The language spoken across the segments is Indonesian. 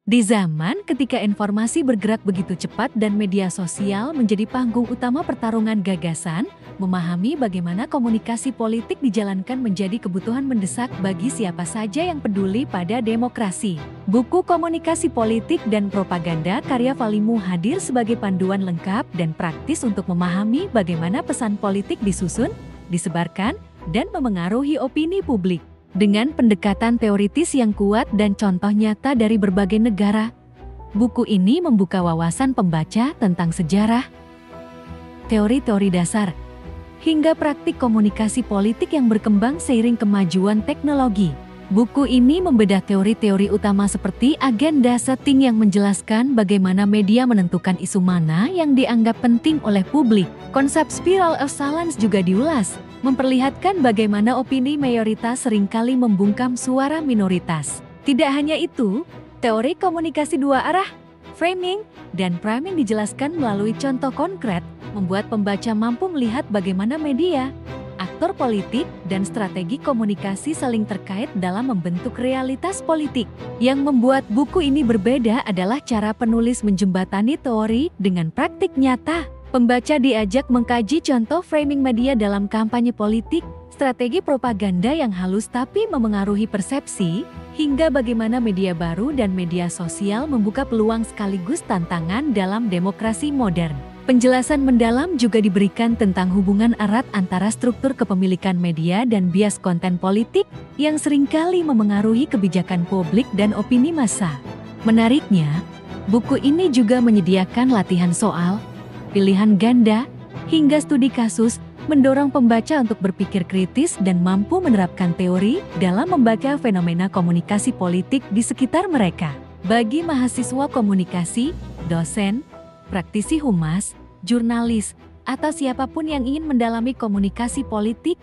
Di zaman ketika informasi bergerak begitu cepat dan media sosial menjadi panggung utama pertarungan gagasan, memahami bagaimana komunikasi politik dijalankan menjadi kebutuhan mendesak bagi siapa saja yang peduli pada demokrasi. Buku Komunikasi Politik dan Propaganda karya Valimu hadir sebagai panduan lengkap dan praktis untuk memahami bagaimana pesan politik disusun, disebarkan, dan memengaruhi opini publik. Dengan pendekatan teoritis yang kuat dan contoh nyata dari berbagai negara, buku ini membuka wawasan pembaca tentang sejarah, teori-teori dasar, hingga praktik komunikasi politik yang berkembang seiring kemajuan teknologi. Buku ini membedah teori-teori utama seperti agenda setting yang menjelaskan bagaimana media menentukan isu mana yang dianggap penting oleh publik. Konsep spiral of silence juga diulas, memperlihatkan bagaimana opini mayoritas seringkali membungkam suara minoritas. Tidak hanya itu, teori komunikasi dua arah, framing, dan priming dijelaskan melalui contoh konkret, membuat pembaca mampu melihat bagaimana media, aktor politik, dan strategi komunikasi saling terkait dalam membentuk realitas politik. Yang membuat buku ini berbeda adalah cara penulis menjembatani teori dengan praktik nyata. Pembaca diajak mengkaji contoh framing media dalam kampanye politik, strategi propaganda yang halus tapi memengaruhi persepsi, hingga bagaimana media baru dan media sosial membuka peluang sekaligus tantangan dalam demokrasi modern. Penjelasan mendalam juga diberikan tentang hubungan erat antara struktur kepemilikan media dan bias konten politik yang seringkali memengaruhi kebijakan publik dan opini massa. Menariknya, buku ini juga menyediakan latihan soal, pilihan ganda, hingga studi kasus, mendorong pembaca untuk berpikir kritis dan mampu menerapkan teori dalam membaca fenomena komunikasi politik di sekitar mereka. Bagi mahasiswa komunikasi, dosen, praktisi humas, jurnalis, atau siapapun yang ingin mendalami komunikasi politik,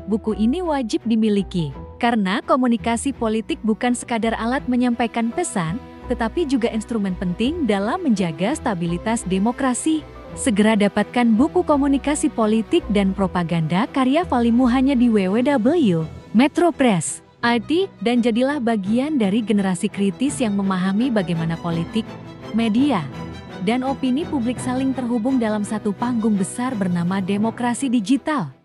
buku ini wajib dimiliki. Karena komunikasi politik bukan sekadar alat menyampaikan pesan, tetapi juga instrumen penting dalam menjaga stabilitas demokrasi. Segera dapatkan buku Komunikasi Politik dan Propaganda karya Valimu hanya di www.metropress.id dan jadilah bagian dari generasi kritis yang memahami bagaimana politik, media, dan opini publik saling terhubung dalam satu panggung besar bernama demokrasi digital.